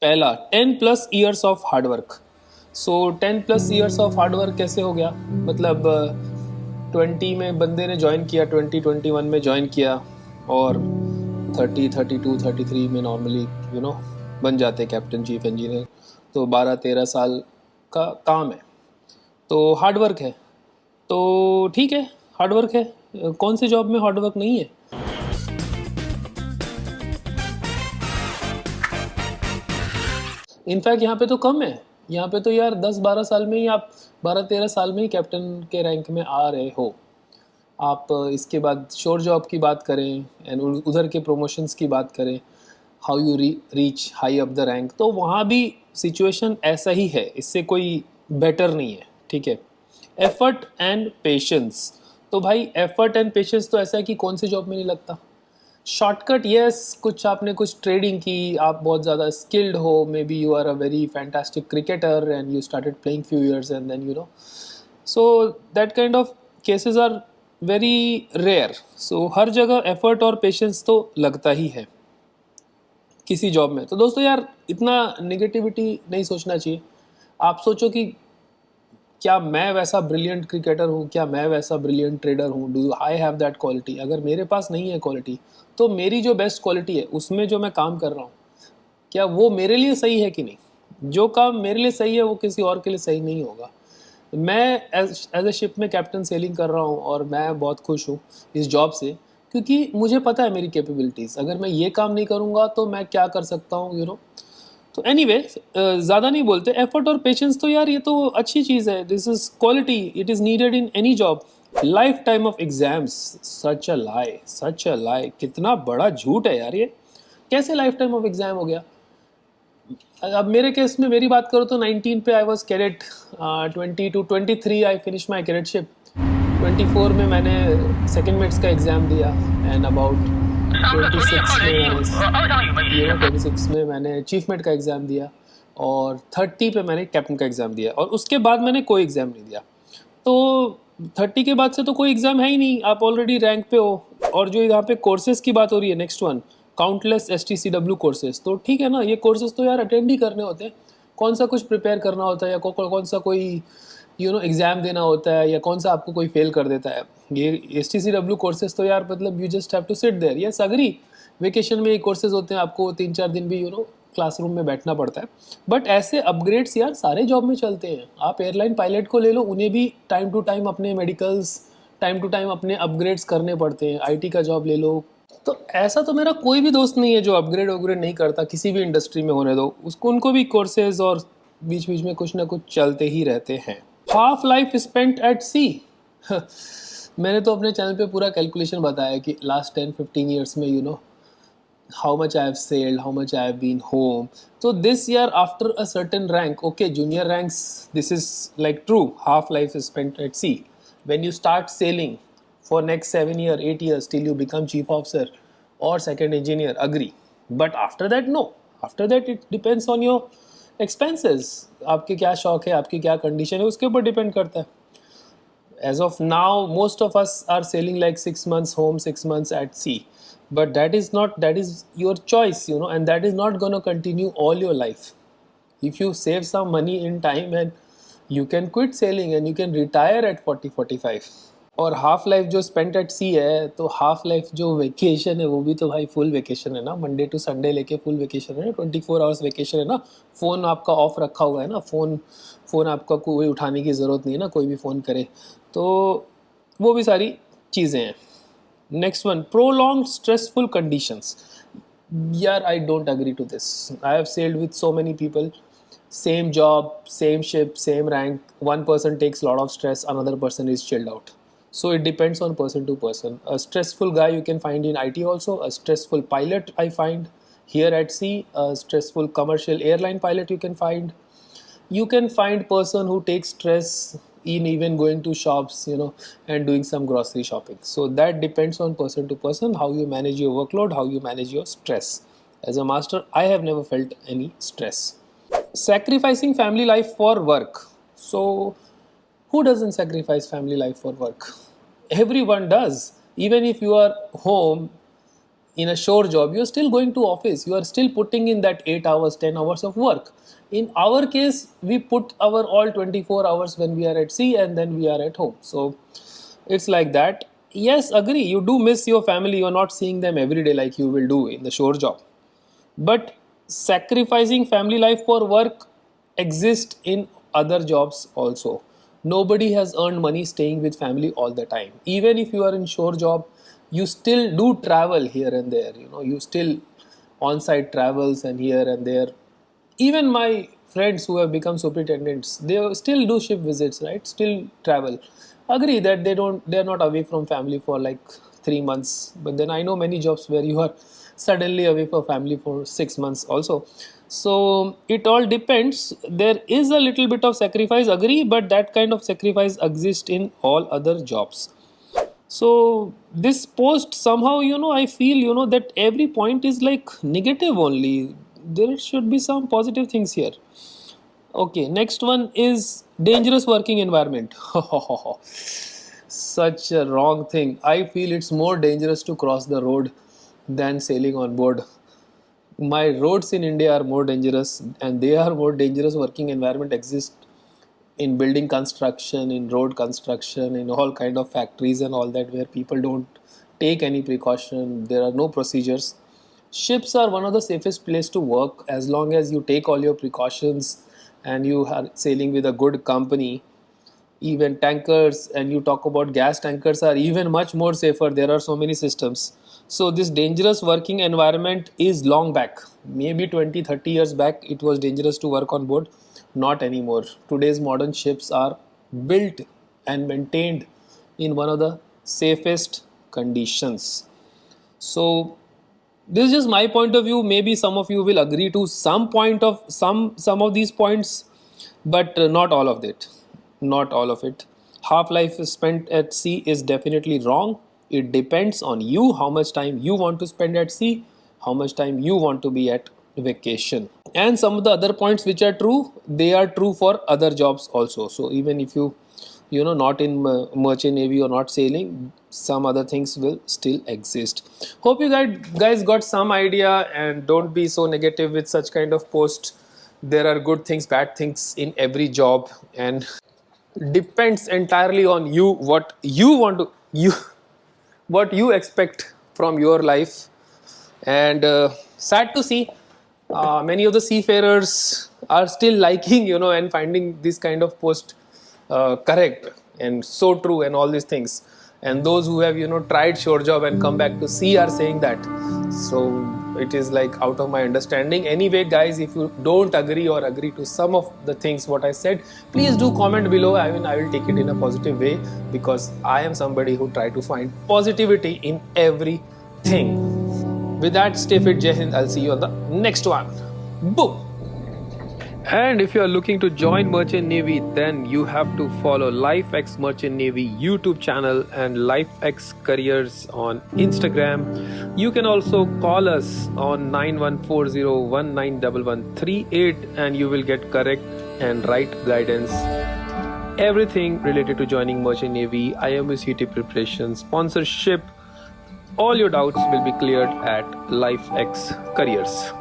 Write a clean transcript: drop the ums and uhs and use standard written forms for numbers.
पहला 10+ years of hard work. So 10+ years of hard work कैसे हो गया? मतलब 20 में बंदे ने ज्वाइन किया, 2021 में ज्वाइन किया और 30, 32, 33 में नॉर्मली बन जाते कैप्टन चीफ इंजीनियर। तो 12-13 साल का काम है, तो हार्डवर्क है। तो ठीक है, हार्डवर्क है। कौन से जॉब में हार्डवर्क नहीं है? इनफैक्ट यहाँ पे तो कम है। यहाँ पे तो यार 10-12 साल में ही आप 12-13 साल में ही कैप्टन के रैंक में आ रहे हो आप। इसके बाद श्योर जॉब की बात करें एंड उधर के प्रमोशंस की बात करें, how you reach high up the rank, तो वहाँ भी सिचुएशन ऐसा ही है, इससे कोई बेटर नहीं है। ठीक है, एफर्ट एंड पेशेंस। तो भाई एफर्ट एंड पेशेंस तो ऐसा है कि कौन से जॉब में नहीं लगता। शॉर्टकट यस, कुछ आपने कुछ ट्रेडिंग की, आप बहुत ज़्यादा स्किल्ड हो, maybe you are a very fantastic cricketer and you started playing few years and then so that kind of cases are very rare. सो हर जगह एफर्ट और पेशेंस तो लगता ही है किसी जॉब में। तो दोस्तों यार, इतना नेगेटिविटी नहीं सोचना चाहिए। आप सोचो कि क्या मैं वैसा ब्रिलियंट क्रिकेटर हूँ, क्या मैं वैसा ब्रिलियंट ट्रेडर हूँ, do I have that quality? अगर मेरे पास नहीं है क्वालिटी, तो मेरी जो बेस्ट क्वालिटी है उसमें जो मैं काम कर रहा हूँ, क्या वो मेरे लिए सही है कि नहीं? जो काम मेरे लिए सही है वो किसी और के लिए सही नहीं होगा। मैं एज ए शिप में कैप्टन सेलिंग कर रहा हूँ और मैं बहुत खुश हूँ इस जॉब से, क्योंकि मुझे पता है मेरी कैपेबिलिटीज़। अगर मैं ये काम नहीं करूँगा तो मैं क्या कर सकता हूँ, तो एनीवे, ज़्यादा नहीं बोलते। एफर्ट और पेशेंस तो यार ये तो अच्छी चीज़ है, this is quality, it is needed in any job. Lifetime of exams, such a lie, such a lie. कितना बड़ा झूठ है यार ये। कैसे लाइफ टाइम ऑफ एग्जाम हो गया? अब मेरे केस में मेरी बात करो तो 19 पे I was cadet, 20 to 23 I finish my cadetship. 24 में मैंने सेकेंड मेट्स का एग्ज़ाम दिया एंड अबाउट 26 में मैंने चीफ मेट का एग्ज़ाम दिया और 30 पे मैंने कैप्टन का एग्ज़ाम दिया और उसके बाद मैंने कोई एग्ज़ाम नहीं दिया। तो 30 के बाद से तो कोई एग्ज़ाम है ही नहीं, आप ऑलरेडी रैंक पे हो। और जो यहाँ पे कोर्सेज़ की बात हो रही है, next one, countless STCW courses, तो ठीक है ना, ये कोर्सेज़ तो यार अटेंड ही करने होते हैं। कौन सा कुछ प्रिपेयर करना होता है या कौन सा कोई एग्ज़ाम देना होता है या कौन सा आपको कोई फेल कर देता है? ये STCW कोर्सेज़ तो यार मतलब you just have to sit there. Yes agree, vacation में ये कोर्सेज़ होते हैं, आपको 3-4 दिन भी क्लासरूम में बैठना पड़ता है। बट ऐसे अपग्रेड्स यार सारे जॉब में चलते हैं। आप एयरलाइन पायलट को ले लो, उन्हें भी टाइम टू टाइम अपने मेडिकल्स, टाइम टू टाइम अपने अपग्रेड्स करने पड़ते हैं। IT का जॉब ले लो, तो ऐसा तो मेरा कोई भी दोस्त नहीं है जो अपग्रेड नहीं करता, किसी भी इंडस्ट्री में होने दो उसको, उनको भी कोर्सेज और बीच बीच में कुछ ना कुछ चलते ही रहते हैं। हाफ लाइफ स्पेंट एट सी। मैंने तो अपने चैनल पे पूरा कैलकुलेशन बताया कि लास्ट 10-15 ईयर्स में how much I have sailed, how much I have been home. So this year, after a certain rank, okay, junior ranks, this is like true, half life is spent at sea. When you start sailing for next 7 years, 8 years, till you become chief officer or second engineer, agree. But after that, no. After that, it depends on your expenses. आपके क्या शौक है, आपकी क्या condition है, उसके ऊपर depend करता है। As of now, most of us are sailing like 6 months home, 6 months at sea. But that is your choice, and that is not going to continue all your life. If you save some money in time, and you can quit sailing and you can retire at 40-45. और half life जो spent eight सी है, तो half life जो vacation है वो भी तो भाई फुल वेकेशन है ना। मंडे टू संडे लेके फुल वेकेशन है ना, 24 आवर्स वेकेशन है ना। फ़ोन आपका ऑफ रखा हुआ है ना, फ़ोन आपका कोई उठाने की ज़रूरत नहीं है ना, कोई भी फ़ोन करे तो वो भी सारी चीज़ें हैं। Next one, prolong stressful conditions. यार I don't agree to this. I have sailed with so many people, same job, same ship, same rank. One person takes a lot of stress, another person is chilled out. So it depends on person to person. A stressful guy you can find in IT also, a stressful pilot I find here at sea, a stressful commercial airline pilot you can find. You can find person who takes stress in even going to shops, and doing some grocery shopping. So that depends on person to person, how you manage your workload, how you manage your stress. As a master, I have never felt any stress. Sacrificing family life for work. So, who doesn't sacrifice family life for work? Everyone does. Even if you are home, in a shore job, you're still going to office, you are still putting in that 8 hours, 10 hours of work. In our case, we put our all 24 hours when we are at sea, and then we are at home. So it's like that. Yes, agree, you do miss your family, you're not seeing them every day like you will do in the shore job. But sacrificing family life for work exists in other jobs also. Nobody has earned money staying with family all the time. Even if you are in shore job, you still do travel here and there. You know, you still on-site travels and here and there. Even my friends who have become superintendents, they still do ship visits, right? Still travel. Agree that they're not away from family for like 3 months. But then I know many jobs where you are suddenly away from family for 6 months also. So it all depends. There is a little bit of sacrifice, agree, but that kind of sacrifice exists in all other jobs. So this post somehow, I feel, that every point is like negative only. There should be some positive things here. Okay, next one is dangerous working environment. Such a wrong thing. I feel it's more dangerous to cross the road than sailing on board. My roads in India are more dangerous, and they are more dangerous working environment exists in building construction, in road construction, in all kind of factories and all that, where people don't take any precaution. There are no procedures. Ships are one of the safest place to work as long as you take all your precautions and you are sailing with a good company. Even tankers, and you talk about gas tankers, are even much more safer. There are so many systems. So this dangerous working environment is long back, maybe 20-30 years back it was dangerous to work on board. Not anymore. Today's modern ships are built and maintained in one of the safest conditions. So this is just my point of view. Maybe some of you will agree to some point of some of these points, but not all of it. Not all of it. Half life spent at sea is definitely wrong. It depends on you how much time you want to spend at sea, how much time you want to be at vacation. And some of the other points which are true, they are true for other jobs also. So even if you not in merchant navy or not sailing, some other things will still exist. Hope you guys got some idea, and don't be so negative with such kind of post. There are good things, bad things in every job, and depends entirely on you what you want to what you expect from your life. And sad to see, many of the seafarers are still liking, and finding this kind of post correct and so true and all these things. And those who have, tried shore job and come back to sea are saying that. So it is like out of my understanding. Anyway, guys, if you don't agree or agree to some of the things what I said, please do comment below. I will take it in a positive way, because I am somebody who try to find positivity in everything. With that, stay fit, Jai Hind. I'll see you on the next one. Boom. And if you are looking to join Merchant Navy, then you have to follow LifeX Merchant Navy YouTube channel and LifeX Careers on Instagram. You can also call us on 9140191138 and you will get correct and right guidance. Everything related to joining Merchant Navy, IMUCT preparation, sponsorship, all your doubts will be cleared at LifeX Careers.